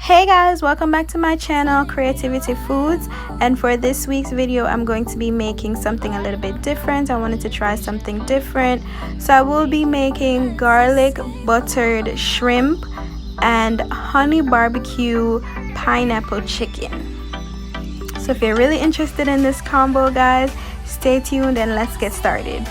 Hey guys, welcome back to my channel Creativity Foods, and for this week's video I'm going to be making something a little bit different. I wanted to try something different, so I will be making garlic buttered shrimp and honey barbecue pineapple chicken. So if you're really interested in this combo, guys, stay tuned and let's get started.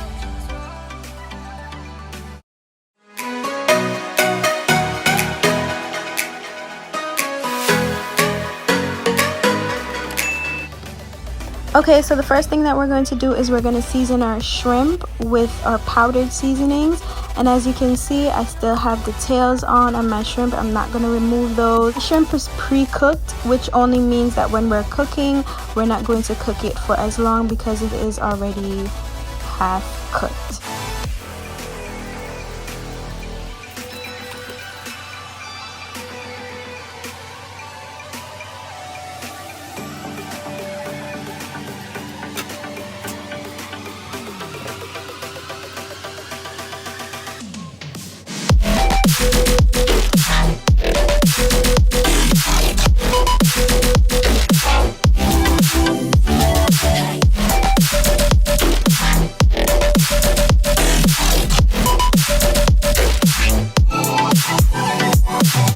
Okay, so the first thing that we're going to do is we're going to season our shrimp with our powdered seasonings. And as you can see, I still have the tails on my shrimp. I'm not going to remove those. The shrimp is pre-cooked, which only means that when we're cooking, we're not going to cook it for as long because it is already half cooked.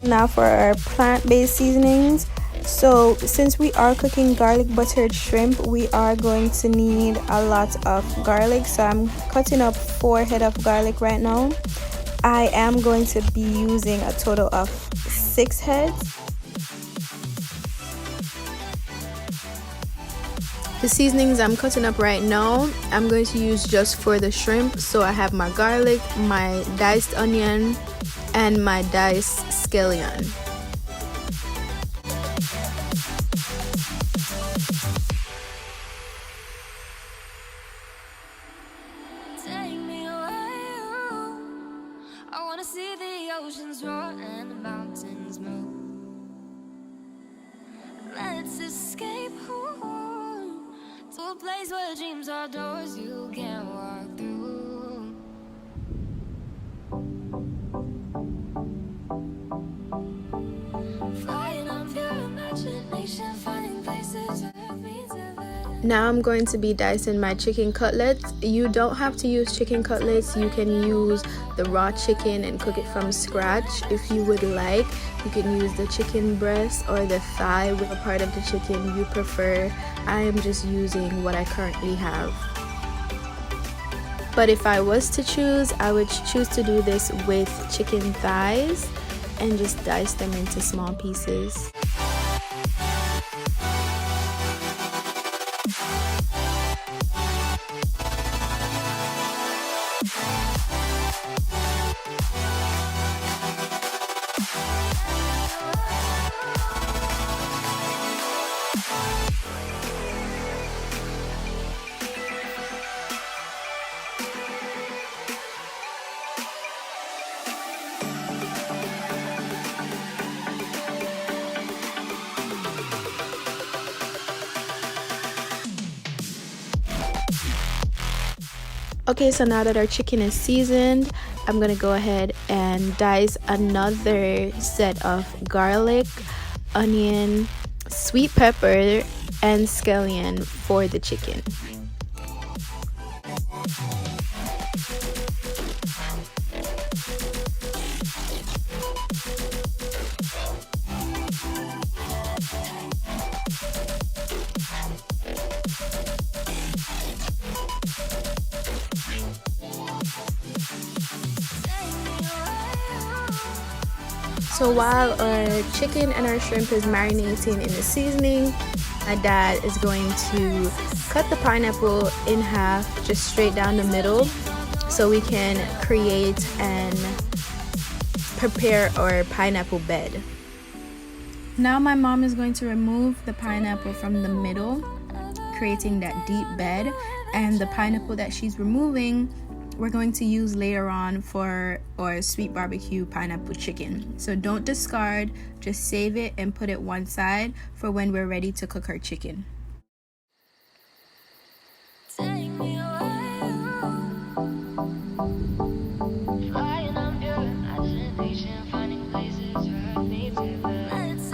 Now for our plant-based seasonings. So since we are cooking garlic buttered shrimp, we are going to need a lot of garlic. So I'm cutting up 4 heads of garlic right now. I am going to be using a total of 6 heads. The seasonings I'm cutting up right now, I'm going to use just for the shrimp. So I have my garlic, my diced onion, and my diced scallion. Take me away, I wanna see the oceans roar and the mountains move. Let's escape to a place where dreams are doors you can walk through. Flying on pure imagination, finding places that mean to live. Now I'm going to be dicing my chicken cutlets. You don't have to use chicken cutlets. You can use the raw chicken and cook it from scratch if you would like. You can use the chicken breast or the thigh with a part of the chicken you prefer. I am just using what I currently have. But if I was to choose, I would choose to do this with chicken thighs and just dice them into small pieces. Okay, so now that our chicken is seasoned, I'm gonna go ahead and dice another set of garlic, onion, sweet pepper, and scallion for the chicken. So while our chicken and our shrimp is marinating in the seasoning, my dad is going to cut the pineapple in half, just straight down the middle, so we can create and prepare our pineapple bed. Now my mom is going to remove the pineapple from the middle, creating that deep bed, and the pineapple that she's removing we're going to use later on for our sweet barbecue pineapple chicken. So don't discard, just save it and put it one side for when we're ready to cook our chicken. Take me away, flying on pure imagination, finding places where I need to live. Let's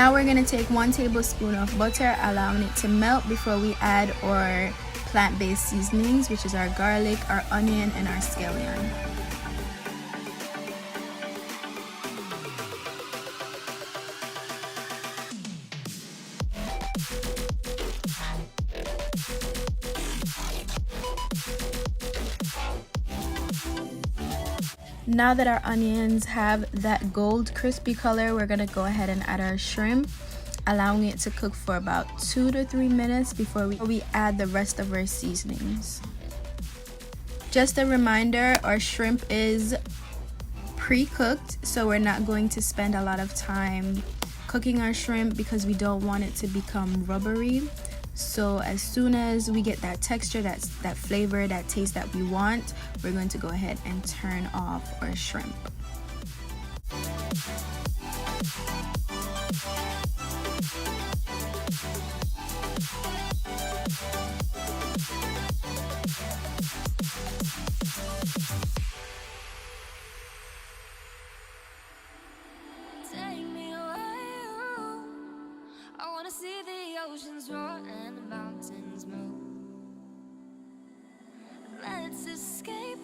Now we're gonna take 1 tablespoon of butter, allowing it to melt before we add our plant-based seasonings, which is our garlic, our onion, and our scallion. Now that our onions have that gold crispy color, we're gonna go ahead and add our shrimp, allowing it to cook for about 2 to 3 minutes before we add the rest of our seasonings. Just a reminder, our shrimp is pre-cooked, so we're not going to spend a lot of time cooking our shrimp because we don't want it to become rubbery. So as soon as we get that texture, that flavor, that taste that we want, we're going to go ahead and turn off our shrimp. Take me away, I wanna see the oceans roar and the mountains move. Let's escape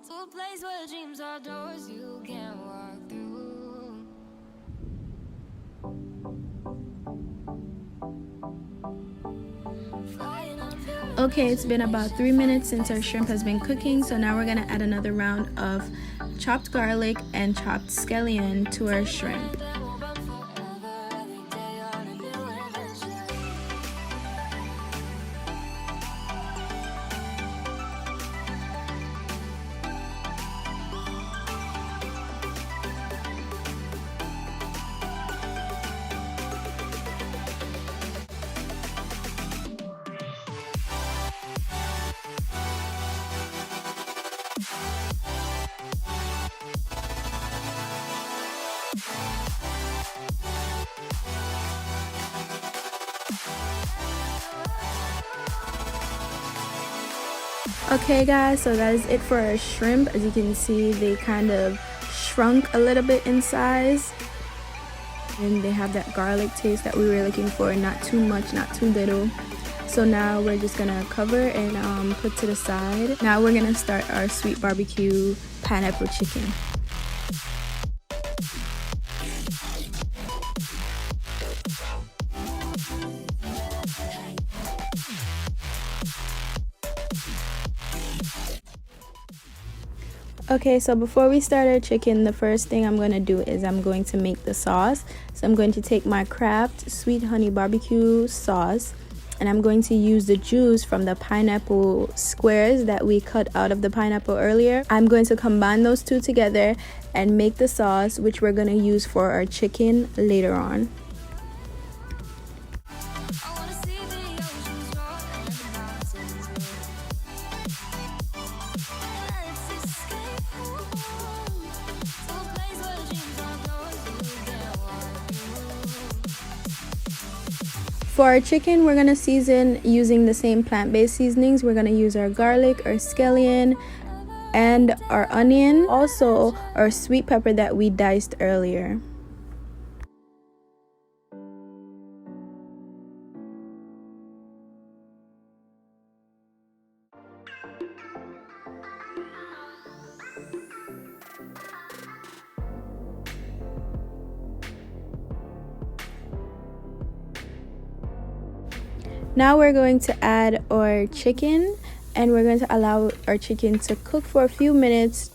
to a place where dreams are doors you can't walk through. Okay, it's been about 3 minutes since our shrimp has been cooking, so now we're gonna add another round of chopped garlic and chopped scallion to our shrimp. Okay guys, so that is it for our shrimp. As you can see, they kind of shrunk a little bit in size, and they have that garlic taste that we were looking for, not too much, not too little. So now we're just gonna cover and put to the side. Now we're gonna start our sweet barbecue pineapple chicken. Okay, so before we start our chicken, the first thing I'm going to do is I'm going to make the sauce. So I'm going to take my Kraft Sweet Honey Barbecue sauce, and I'm going to use the juice from the pineapple squares that we cut out of the pineapple earlier. I'm going to combine those two together and make the sauce, which we're going to use for our chicken later on. For our chicken, we're going to season using the same plant-based seasonings. We're going to use our garlic, our scallion, and our onion. Also, our sweet pepper that we diced earlier. Now we're going to add our chicken, and we're going to allow our chicken to cook for a few minutes.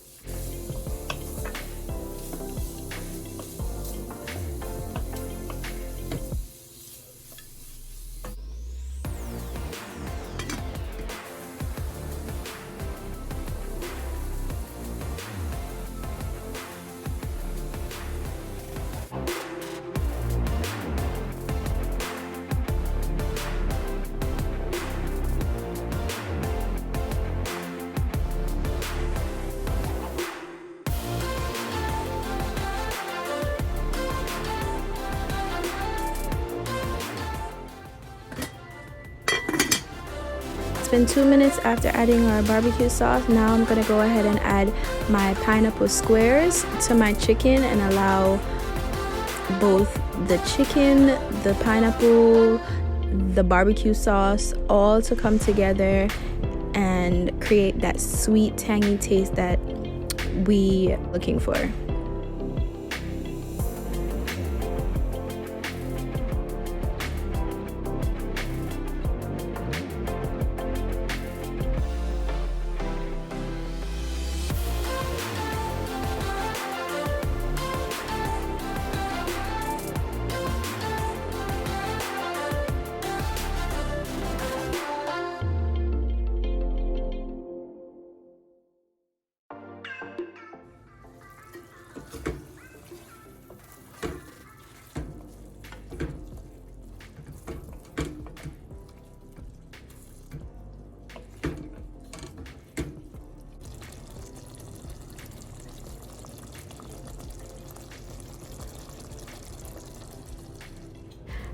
It's been 2 minutes after adding our barbecue sauce. Now I'm gonna go ahead and add my pineapple squares to my chicken and allow both the chicken, the pineapple, the barbecue sauce, all to come together and create that sweet, tangy taste that we looking for.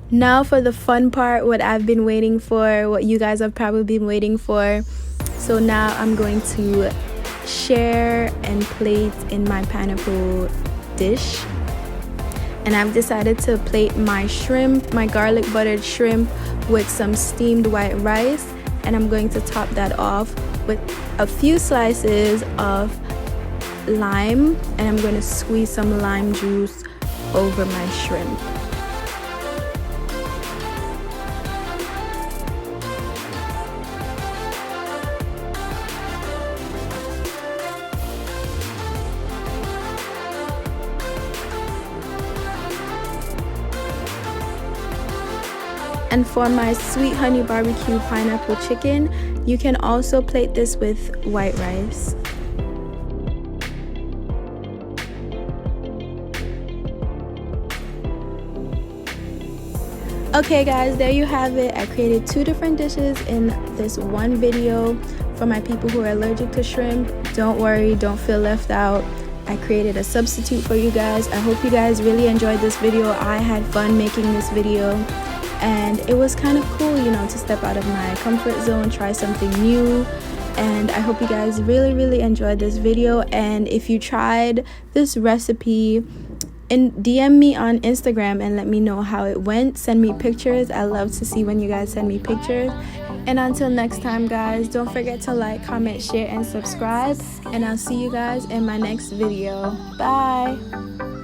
Now for the fun part, what I've been waiting for, what you guys have probably been waiting for. So now I'm going to share and plate in my pineapple dish. And I've decided to plate my shrimp, my garlic buttered shrimp, with some steamed white rice. And I'm going to top that off with a few slices of lime. And I'm going to squeeze some lime juice over my shrimp. And for my sweet honey barbecue pineapple chicken, you can also plate this with white rice. Okay guys, there you have it. I created 2 different dishes in this one video. For my people who are allergic to shrimp, don't worry, don't feel left out. I created a substitute for you guys. I hope you guys really enjoyed this video. I had fun making this video. And it was kind of cool, you know, to step out of my comfort zone, try something new. And I hope you guys really enjoyed this video. And if you tried this recipe, DM me on Instagram and let me know how it went. Send me pictures. I love to see when you guys send me pictures. And until next time guys, don't forget to like, comment, share, and subscribe. And I'll see you guys in my next video. Bye.